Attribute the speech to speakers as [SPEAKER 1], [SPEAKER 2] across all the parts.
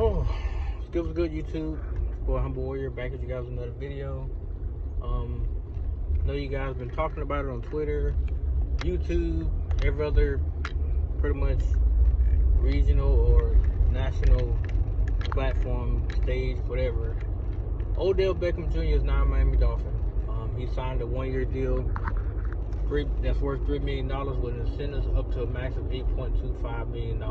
[SPEAKER 1] Oh, still was good, YouTube. Boy, Humble Warrior back with you guys with another video. I know you guys been talking about it on Twitter, YouTube, every other pretty much regional or national platform, stage, whatever. Odell Beckham Jr. is now a Miami Dolphin. He signed a one-year deal that's worth $3 million with incentives up to a max of $8.25 million.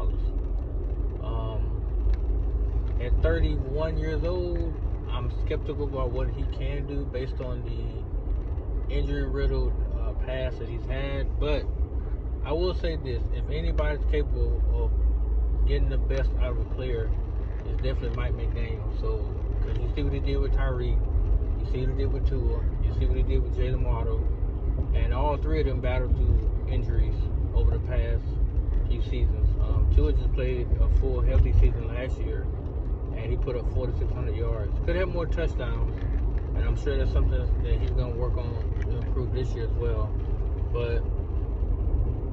[SPEAKER 1] At 31 years old, I'm skeptical about what he can do based on the injury-riddled past that he's had. But I will say this: if anybody's capable of getting the best out of a player, it's definitely Mike McDaniel. So, because you see what he did with Tyreek, you see what he did with Tua, you see what he did with Jalen Waddle, and all three of them battled through injuries over the past few seasons. Tua just played a full healthy season last year, and he put up 4,600 yards. Could have more touchdowns, and I'm sure that's something that he's going to work on to improve this year as well. But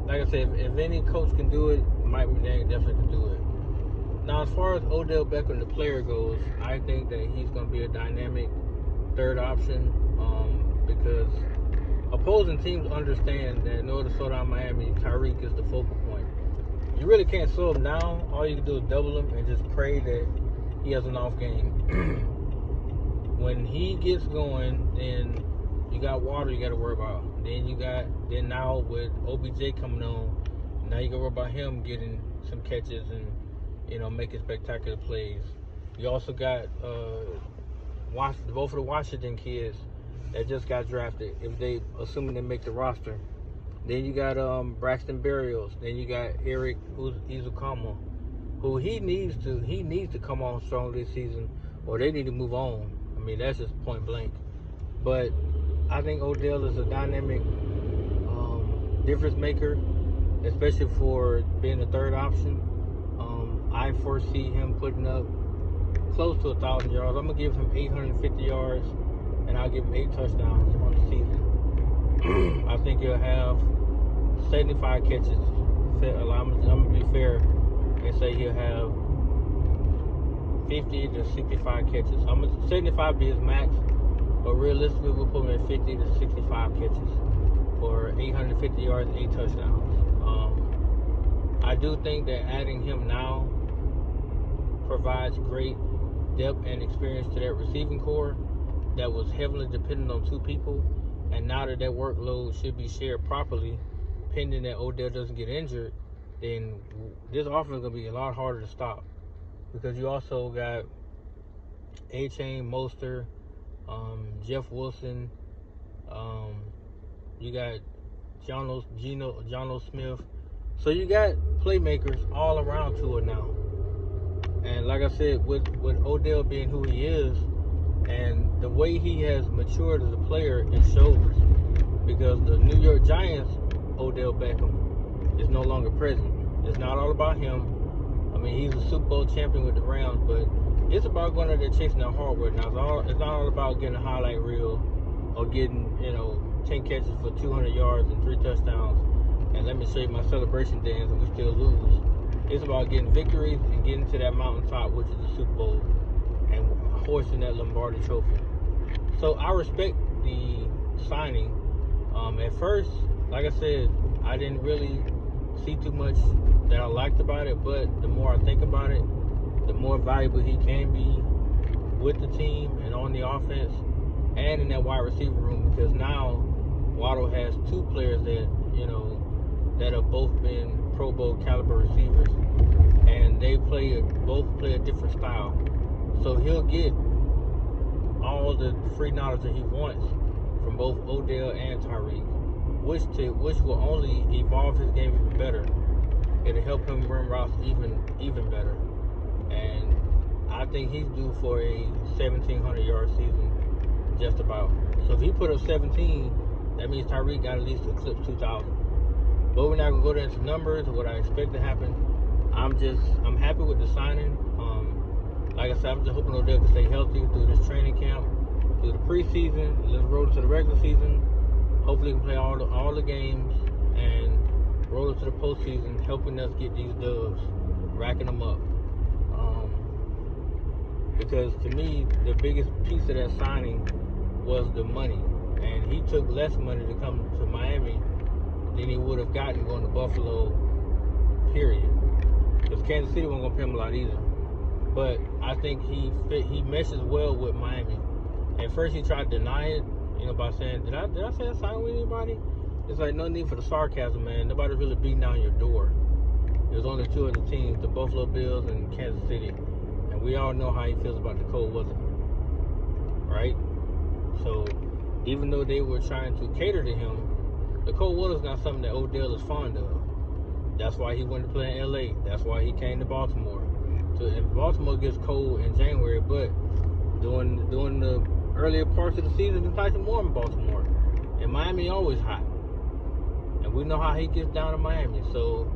[SPEAKER 1] like I said, if any coach can do it, Mike McDaniel definitely can do it. Now, as far as Odell Beckham, the player, goes, I think that he's going to be a dynamic third option because opposing teams understand that in order to slow down Miami, Tyreek is the focal point. You really can't slow him down. All you can do is double him and just pray that he has an off game. When he gets going, then you got Water you got to worry about. Then now with OBJ coming on, now you got to worry about him getting some catches and making spectacular plays. You also got both of the Washington kids that just got drafted, if they assuming they make the roster. Then you got Braxton Berrios. Then you got Eric Izukama, who he needs to come on strong this season, or they need to move on. I mean, that's just point blank. But I think Odell is a dynamic difference maker, especially for being the third option. I foresee him putting up close to 1,000 yards. I'm gonna give him 850 yards, and I'll give him 8 touchdowns on the season. I think he'll have 75 catches. I'm gonna be fair and say he'll have 50 to 65 catches. 75 be his max, but realistically we'll put him at 50 to 65 catches for 850 yards and 8 touchdowns. I do think that adding him now provides great depth and experience to that receiving core that was heavily dependent on 2 people, and now that workload should be shared properly, pending that Odell doesn't get injured, then this offense is going to be a lot harder to stop, because you also got A-Chain, Mostert, Jeff Wilson, you got Jono Smith. So you got playmakers all around Tua now. And like I said, with Odell being who he is and the way he has matured as a player, it shows. Because the New York Giants, Odell Beckham, is no longer present. It's not all about him. I mean, he's a Super Bowl champion with the Rams, but it's about going out there chasing that hardware now. It's not all about getting a highlight reel or getting, 10 catches for 200 yards and 3 touchdowns. And let me show you my celebration dance and we still lose. It's about getting victories and getting to that mountaintop, which is the Super Bowl, and hoisting that Lombardi trophy. So I respect the signing. At first, like I said, I didn't really see too much that I liked about it, but the more I think about it, the more valuable he can be with the team and on the offense and in that wide receiver room, because now Waddle has 2 players that have both been Pro Bowl caliber receivers, and they both play a different style. So he'll get all the free knowledge that he wants from both Odell and Tyreek, which will only evolve his game even better. It'll help him run routes even better. And I think he's due for a 1,700 yard season, just about. So if he put up 17, that means Tyreek got at least eclipse 2,000. But we're not gonna go there into numbers or what I expect to happen. I'm happy with the signing. Like I said, I'm just hoping Odell can stay healthy through this training camp, through the preseason. Let's roll into the regular season. Hopefully, he can play all the games and roll into the postseason, helping us get these dubs, racking them up. Because to me, the biggest piece of that signing was the money. And he took less money to come to Miami than he would have gotten going to Buffalo, period. Because Kansas City wasn't going to pay him a lot either. But I think he meshes well with Miami. At first he tried to deny it, by saying, did I say I signed with anybody? It's like, no need for the sarcasm, man. Nobody's really beating down your door. There's only two other teams, the Buffalo Bills and Kansas City. And we all know how he feels about the cold weather. Right? So, even though they were trying to cater to him, the cold weather is not something that Odell is fond of. That's why he went to play in LA. That's why he came to Baltimore. And Baltimore gets cold in January, but during the earlier parts of the season, it's nice and warm in Baltimore. And Miami always hot. And we know how he gets down in Miami. So,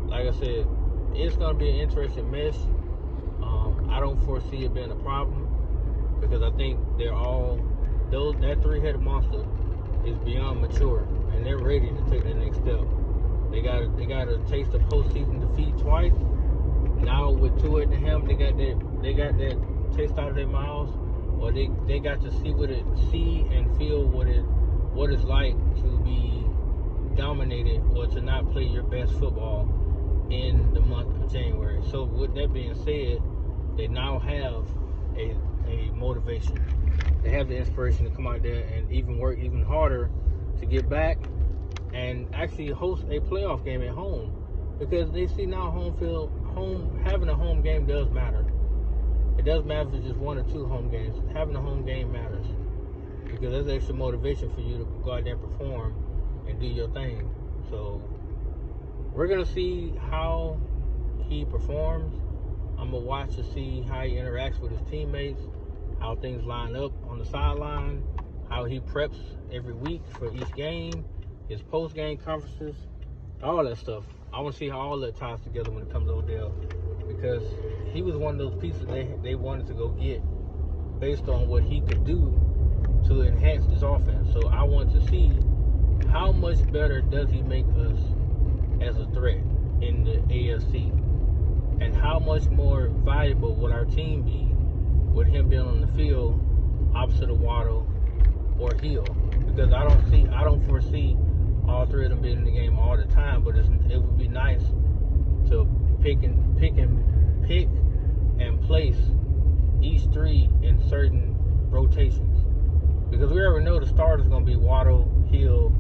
[SPEAKER 1] like I said, it's going to be an interesting mesh. I don't foresee it being a problem because I think that three-headed monster is beyond mature, and they're ready to take the next step. They got a taste of postseason defeat twice. Now with Tua and him, they got that taste out of their mouths, or they got to see and feel what it's like to be dominated or to not play your best football in the month of January. So with that being said, they now have a motivation. They have the inspiration to come out there and work even harder to get back and actually host a playoff game at home, because they see now having a home game does matter. It doesn't matter if it's just 1 or 2 home games. Having a home game matters because there's extra motivation for you to go out there and perform and do your thing. So we're gonna see how he performs. I'm gonna watch to see how he interacts with his teammates, how things line up on the sideline, how he preps every week for each game, his post-game conferences, all that stuff. I want to see how all that ties together when it comes to Odell, because he was one of those pieces they wanted to go get based on what he could do to enhance this offense. So I want to see how much better does he make us as a threat in the AFC, and how much more valuable would our team be with him being on the field opposite of Waddle or Hill, because I don't foresee all three of them being in the game all the time, but it would be nice to pick and place each three in certain rotations, because we already know the starters going to be Waddle, Hill,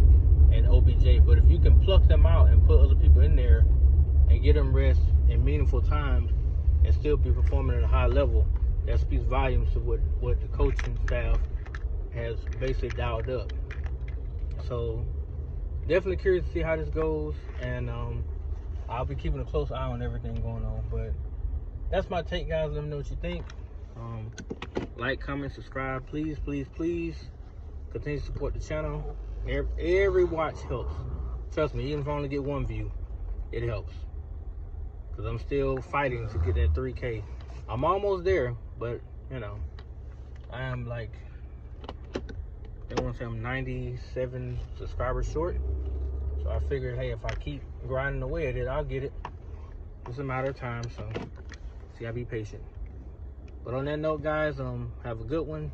[SPEAKER 1] and OBJ. But if you can pluck them out and put other people in there and get them rest in meaningful times and still be performing at a high level, that speaks volumes to what the coaching staff has basically dialed up. So definitely curious to see how this goes, and I'll be keeping a close eye on everything going on. But that's my take, guys. Let me know what you think. Like, comment, subscribe, please, please, please. Continue to support the channel. Every watch helps. Trust me, even if I only get 1 view, it helps, because I'm still fighting to get that 3K. I'm almost there, but I am like, they want to say I'm 97 subscribers short. So I figured, hey, if I keep grinding away at it, I'll get it. It's a matter of time, so you gotta be patient. But on that note, guys, have a good one,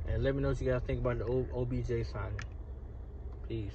[SPEAKER 1] and let me know what you guys think about the OBJ signing. Peace.